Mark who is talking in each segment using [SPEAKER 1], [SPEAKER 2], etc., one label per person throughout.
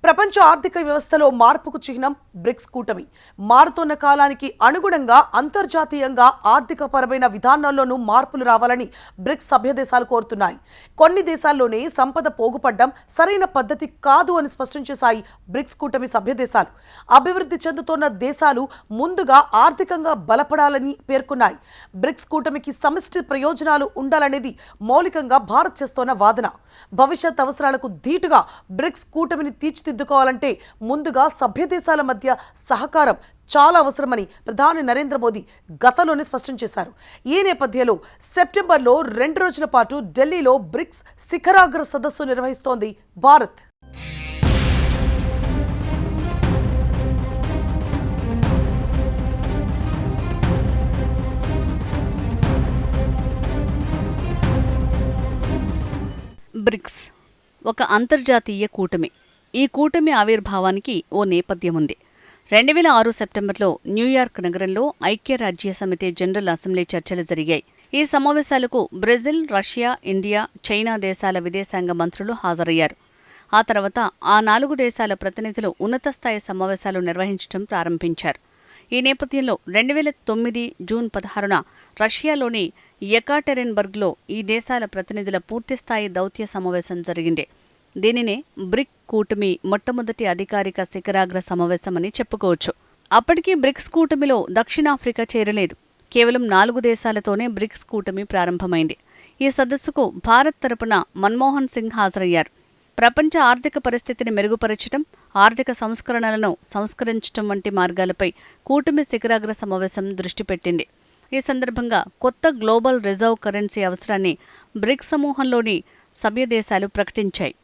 [SPEAKER 1] ప్రపంచ ఆర్థిక వ్యవస్థలో మార్పుకు చిహ్నం బ్రిక్స్ కూటమి. మారుతున్న కాలానికి అనుగుణంగా అంతర్జాతీయంగా ఆర్థికపరమైన విధానాల్లోనూ మార్పులు రావాలని బ్రిక్స్ సభ్య దేశాలు కోరుతున్నాయి. కొన్ని దేశాల్లోనే సంపద పోగుపడ్డం సరైన పద్ధతి కాదు అని స్పష్టం చేశాయి బ్రిక్స్ కూటమి సభ్య దేశాలు. అభివృద్ధి చెందుతున్న దేశాలు ముందుగా ఆర్థికంగా బలపడాలని పేర్కొన్నాయి. బ్రిక్స్ కూటమికి సమిష్టి ప్రయోజనాలు ఉండాలనేది మౌలికంగా భారత్ చేస్తోన్న వాదన. భవిష్యత్ అవసరాలకు ధీటుగా బ్రిక్స్ కూటమిని తీర్చిదిద్దుకోవాలంటే ముందుగా సభ్య దేశాల మధ్య సహకారం చాలా అవసరమని ప్రధాని నరేంద్ర మోదీ గతంలోనే స్పష్టం చేశారు. ఈ నేపథ్యంలో సెప్టెంబర్లో 2 రోజుల పాటు ఢిల్లీలో బ్రిక్స్ శిఖరాగ్ర సదస్సు నిర్వహిస్తోంది భారత్.
[SPEAKER 2] బ్రిక్స్ ఒక అంతర్జాతీయ కూటమి. ఈ కూటమి ఆవిర్భావానికి ఓ నేపథ్యం ఉంది. 2006 సెప్టెంబర్లో న్యూయార్క్ నగరంలో ఐక్యరాజ్యసమితి జనరల్ అసెంబ్లీ చర్చలు జరిగాయి. ఈ సమావేశాలకు బ్రెజిల్, రష్యా, ఇండియా, చైనా దేశాల విదేశాంగ మంత్రులు హాజరయ్యారు. ఆ తర్వాత ఆ 4 దేశాల ప్రతినిధులు ఉన్నత స్థాయి సమావేశాలు నిర్వహించడం ప్రారంభించారు. ఈ నేపథ్యంలో 2009 జూన్ 16న రష్యాలోని యెకాటెరిన్బర్గ్లో ఈ దేశాల ప్రతినిధుల పూర్తిస్థాయి దౌత్య సమావేశం జరిగింది. దీనినే బ్రిక్ కూటమి మొట్టమొదటి అధికారిక శిఖరాగ్ర సమావేశమని చెప్పుకోవచ్చు. అప్పటికీ బ్రిక్స్ కూటమిలో దక్షిణాఫ్రికా చేరలేదు. కేవలం 4 దేశాలతోనే బ్రిక్స్ కూటమి ప్రారంభమైంది. ఈ సదస్సుకు భారత్ తరపున మన్మోహన్ సింగ్ హాజరయ్యారు. ప్రపంచ ఆర్థిక పరిస్థితిని మెరుగుపరచడం, ఆర్థిక సంస్కరణలను సంస్కరించడం వంటి మార్గాలపై కూటమి శిఖరాగ్ర సమావేశం దృష్టి పెట్టింది. ఈ సందర్భంగా కొత్త గ్లోబల్ రిజర్వ్ కరెన్సీ అవసరాన్ని బ్రిక్స్ సమూహంలోని సభ్య దేశాలు ప్రకటించాయి.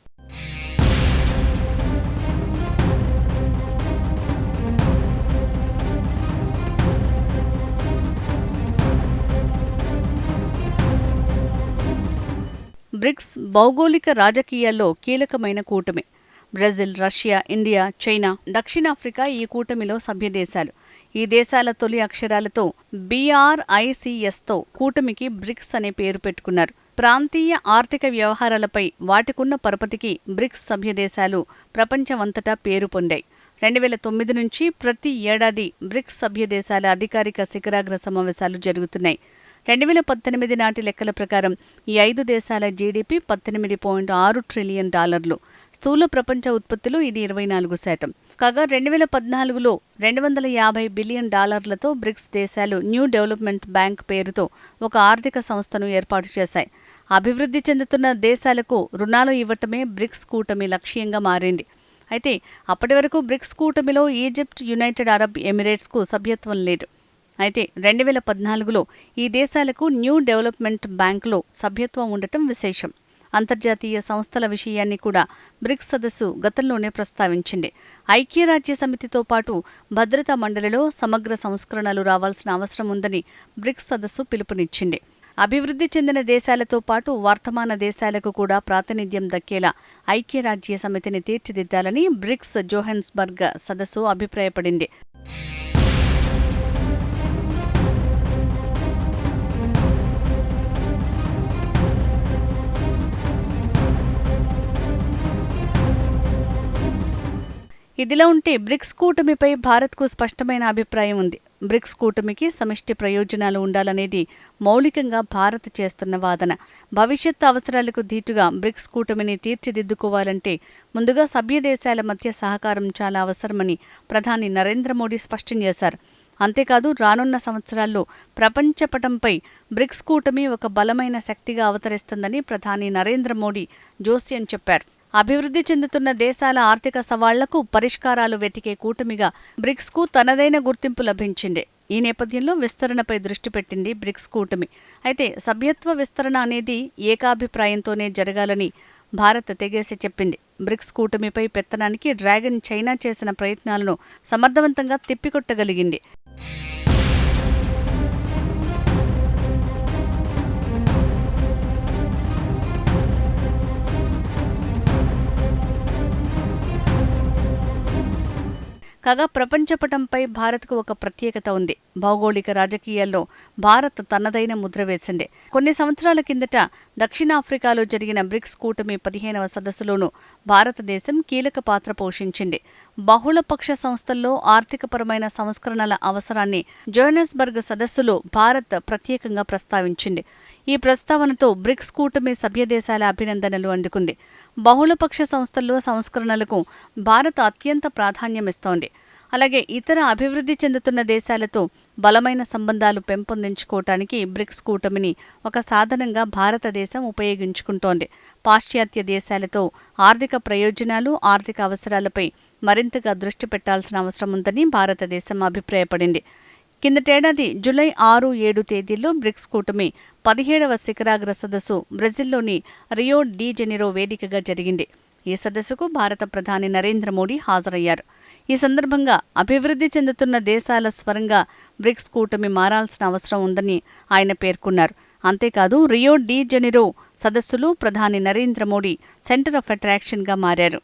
[SPEAKER 2] బ్రిక్స్ భౌగోళిక రాజకీయాల్లో కీలకమైన కూటమి. బ్రెజిల్, రష్యా, ఇండియా, చైనా, దక్షిణాఫ్రికా ఈ కూటమిలో సభ్య దేశాలు. ఈ దేశాల తొలి అక్షరాలతో BRICSతో కూటమికి బ్రిక్స్ అనే పేరు పెట్టుకున్నారు. ప్రాంతీయ ఆర్థిక వ్యవహారాలపై వాటికున్న పరపతికి బ్రిక్స్ సభ్య దేశాలు ప్రపంచమంతటా పేరు పొందాయి. 2009 నుంచి ప్రతి ఏడాది బ్రిక్స్ సభ్య దేశాల అధికారిక శిఖరాగ్ర సమావేశాలు జరుగుతున్నాయి. 2018 నాటి లెక్కల ప్రకారం ఈ 5 దేశాల జీడీపీ $18.6 ట్రిలియన్. స్థూల ప్రపంచ ఉత్పత్తిలో ఇది 24%. కాగా 2014లో $250 బిలియన్ బ్రిక్స్ దేశాలు న్యూ డెవలప్మెంట్ బ్యాంక్ పేరుతో ఒక ఆర్థిక సంస్థను ఏర్పాటు చేశాయి. అభివృద్ధి చెందుతున్న దేశాలకు రుణాలు ఇవ్వటమే బ్రిక్స్ కూటమి లక్ష్యంగా మారింది. అయితే అప్పటి వరకు బ్రిక్స్ కూటమిలో ఈజిప్ట్, యునైటెడ్ అరబ్ ఎమిరేట్స్కు సభ్యత్వం లేదు. అయితే 2014లో ఈ దేశాలకు న్యూ డెవలప్మెంట్ బ్యాంకులో సభ్యత్వం ఉండటం విశేషం. అంతర్జాతీయ సంస్థల విషయాన్ని కూడా బ్రిక్స్ సదస్సు గతంలోనే ప్రస్తావించింది. ఐక్యరాజ్యసమితితో పాటు భద్రతా మండలిలో సమగ్ర సంస్కరణలు రావాల్సిన అవసరం ఉందని బ్రిక్స్ సదస్సు పిలుపునిచ్చింది. అభివృద్ధి చెందిన దేశాలతో పాటు వర్తమాన దేశాలకు కూడా ప్రాతినిధ్యం దక్కేలా ఐక్యరాజ్యసమితిని తీర్చిదిద్దాలని బ్రిక్స్ జోహెన్స్బర్గ్ సదస్సు అభిప్రాయపడింది. ఇదిలా ఉంటే బ్రిక్స్ కూటమిపై భారత్కు స్పష్టమైన అభిప్రాయం ఉంది. బ్రిక్స్ కూటమికి సమిష్టి ప్రయోజనాలు ఉండాలనేది మౌలికంగా భారత్ చేస్తున్న వాదన. భవిష్యత్ అవసరాలకు ధీటుగా బ్రిక్స్ కూటమిని తీర్చిదిద్దుకోవాలంటే ముందుగా సభ్య దేశాల మధ్య సహకారం చాలా అవసరమని ప్రధాని నరేంద్ర మోదీ స్పష్టం చేశారు. అంతేకాదు రానున్న సంవత్సరాల్లో ప్రపంచపటంపై బ్రిక్స్ కూటమి ఒక బలమైన శక్తిగా అవతరిస్తుందని ప్రధాని నరేంద్ర మోదీ జోస్యం చెప్పారు. అభివృద్ధి చెందుతున్న దేశాల ఆర్థిక సవాళ్లకు పరిష్కారాలు వెతికే కూటమిగా బ్రిక్స్కు తనదైన గుర్తింపు లభించింది. ఈ నేపథ్యంలో విస్తరణపై దృష్టి పెట్టింది బ్రిక్స్ కూటమి. అయితే సభ్యత్వ విస్తరణ అనేది ఏకాభిప్రాయంతోనే జరగాలని భారత్ తెగేసి చెప్పింది. బ్రిక్స్ కూటమిపై పెత్తనానికి డ్రాగన్ చైనా చేసిన ప్రయత్నాలను సమర్థవంతంగా తిప్పికొట్టగలిగింది. కాగా ప్రపంచపటంపై భారత్కు ఒక ప్రత్యేకత ఉంది. భౌగోళిక రాజకీయాల్లో భారత్ తనదైన ముద్ర వేసింది. కొన్ని సంవత్సరాల కిందట దక్షిణాఫ్రికాలో జరిగిన బ్రిక్స్ కూటమి 15వ సదస్సులోనూ భారతదేశం కీలక పాత్ర పోషించింది. బహుళపక్ష సంస్థల్లో ఆర్థికపరమైన సంస్కరణల అవసరాన్ని జోహెనెస్బర్గ్ సదస్సులో భారత్ ప్రత్యేకంగా ప్రస్తావించింది. ఈ ప్రస్తావనతో బ్రిక్స్ కూటమి సభ్యదేశాల అభినందనలు అందుకుంది. బహుళపక్ష సంస్థల్లో సంస్కరణలకు భారత్ అత్యంత ప్రాధాన్యమిస్తోంది. అలాగే ఇతర అభివృద్ధి చెందుతున్న దేశాలతో బలమైన సంబంధాలు పెంపొందించుకోవటానికి బ్రిక్స్ కూటమిని ఒక సాధనంగా భారతదేశం ఉపయోగించుకుంటోంది. పాశ్చాత్య దేశాలతో ఆర్థిక ప్రయోజనాలు, ఆర్థిక అవసరాలపై మరింతగా దృష్టి పెట్టాల్సిన అవసరం ఉందని భారతదేశం అభిప్రాయపడింది. కిందటేడాది జూలై 6-7 తేదీల్లో బ్రిక్స్ కూటమి 17వ శిఖరాగ్ర సదస్సు బ్రెజిల్లోని రియో డి జెనిరో వేదికగా జరిగింది. ఈ సదస్సుకు భారత ప్రధాని నరేంద్ర మోడీ హాజరయ్యారు. ఈ సందర్భంగా అభివృద్ధి చెందుతున్న దేశాల స్వరంగా బ్రిక్స్ కూటమి మారాల్సిన అవసరం ఉందని ఆయన పేర్కొన్నారు. అంతేకాదు రియో డి జెనిరో సదస్సులో ప్రధాని నరేంద్ర మోడీ సెంటర్ ఆఫ్ అట్రాక్షన్గా మారారు.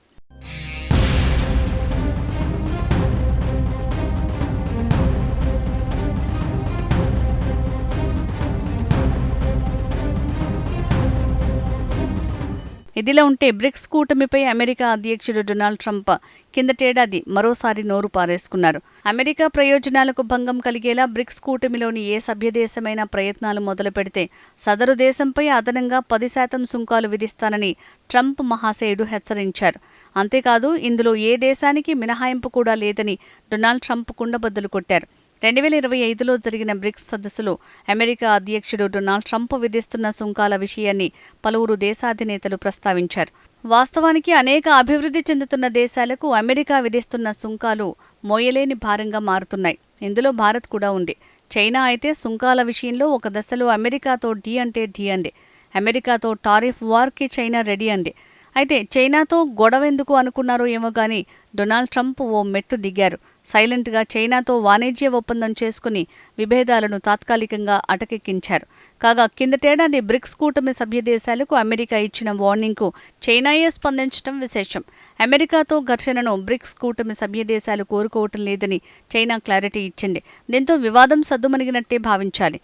[SPEAKER 2] ఇదిలా ఉంటే బ్రిక్స్ కూటమిపై అమెరికా అధ్యక్షుడు డొనాల్డ్ ట్రంప్ కిందటేడాది మరోసారి నోరు పారేసుకున్నారు. అమెరికా ప్రయోజనాలకు భంగం కలిగేలా బ్రిక్స్ కూటమిలోని ఏ సభ్యదేశమైనా ప్రయత్నాలు మొదలుపెడితే సదరు దేశంపై అదనంగా 10% సుంకాలు విధిస్తానని ట్రంప్ మహాశయుడు హెచ్చరించారు. అంతేకాదు ఇందులో ఏ దేశానికి మినహాయింపు కూడా లేదని డొనాల్డ్ ట్రంప్ కుండబద్దలు కొట్టారు. 2025లో జరిగిన బ్రిక్స్ సదస్సులో అమెరికా అధ్యక్షుడు డొనాల్డ్ ట్రంప్ విధిస్తున్న సుంకాల విషయాన్ని పలువురు దేశాధినేతలు ప్రస్తావించారు. వాస్తవానికి అనేక అభివృద్ధి చెందుతున్న దేశాలకు అమెరికా విధిస్తున్న సుంకాలు మోయలేని భారంగా మారుతున్నాయి. ఇందులో భారత్ కూడా ఉంది. చైనా అయితే సుంకాల విషయంలో ఒక దశలో అమెరికాతో ఢీ అంటే ఢీ అంది. అమెరికాతో టారిఫ్ వార్కి చైనా రెడీ అంది. అయితే చైనాతో గొడవెందుకు అనుకున్నారో ఏమో గానీ డొనాల్డ్ ట్రంప్ ఓ మెట్టు దిగారు. సైలెంట్గా చైనాతో వాణిజ్య ఒప్పందం చేసుకుని విభేదాలను తాత్కాలికంగా అటకెక్కించారు. కాగా కిందటేడాది బ్రిక్స్ కూటమి సభ్యదేశాలకు అమెరికా ఇచ్చిన వార్నింగ్కు చైనాయే స్పందించడం విశేషం. అమెరికాతో ఘర్షణను బ్రిక్స్ కూటమి సభ్యదేశాలు కోరుకోవటం లేదని చైనా క్లారిటీ ఇచ్చింది. దీంతో వివాదం సద్దుమణిగినట్టే భావించాలి.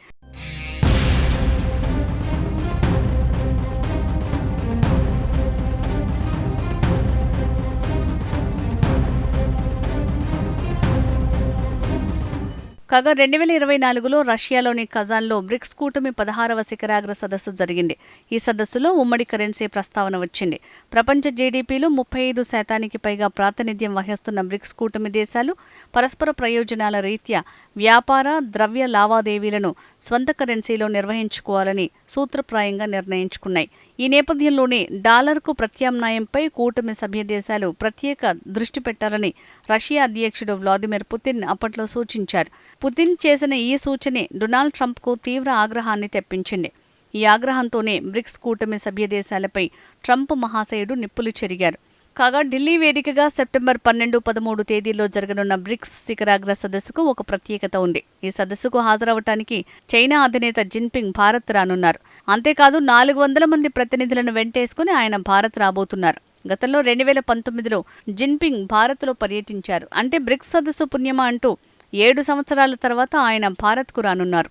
[SPEAKER 2] కాగా 2024లో రష్యాలోని కజాన్లో బ్రిక్స్ కూటమి 16వ శిఖరాగ్ర సదస్సు జరిగింది. ఈ సదస్సులో ఉమ్మడి కరెన్సీ ప్రస్తావన వచ్చింది. ప్రపంచ జీడీపీలో 35% పైగా ప్రాతినిధ్యం వహిస్తున్న బ్రిక్స్ కూటమి దేశాలు పరస్పర ప్రయోజనాల రీత్యా వ్యాపార, ద్రవ్య లావాదేవీలను స్వంత కరెన్సీలో నిర్వహించుకోవాలని సూత్రప్రాయంగా నిర్ణయించుకున్నాయి. ఈ నేపథ్యంలోనే డాలర్కు ప్రత్యామ్నాయంపై కూటమి సభ్యదేశాలు ప్రత్యేక దృష్టి పెట్టాలని రష్యా అధ్యక్షుడు వ్లాదిమిర్ పుతిన్ అప్పట్లో సూచించారు. పుతిన్ చేసిన ఈ సూచనే డొనాల్డ్ ట్రంప్కు తీవ్ర ఆగ్రహాన్ని తెప్పించింది. ఈ ఆగ్రహంతోనే బ్రిక్స్ కూటమి సభ్యదేశాలపై ట్రంప్ మహాశయుడు నిప్పులు చెరిగారు. కాగా ఢిల్లీ వేదికగా సెప్టెంబర్ 12-13 తేదీల్లో జరగనున్న బ్రిక్స్ శిఖరాగ్ర సదస్సుకు ఒక ప్రత్యేకత ఉంది. ఈ సదస్సుకు హాజరవటానికి చైనా అధినేత జిన్పింగ్ భారత్ రానున్నారు. అంతేకాదు 400 మంది ప్రతినిధులను వెంటేసుకుని ఆయన భారత్ రాబోతున్నారు. గతంలో 2019లో జిన్పింగ్ భారత్లో పర్యటించారు. అంటే బ్రిక్స్ సదస్సు పుణ్యమా అంటూ 7 సంవత్సరాల తర్వాత ఆయన భారత్కు రానున్నారు.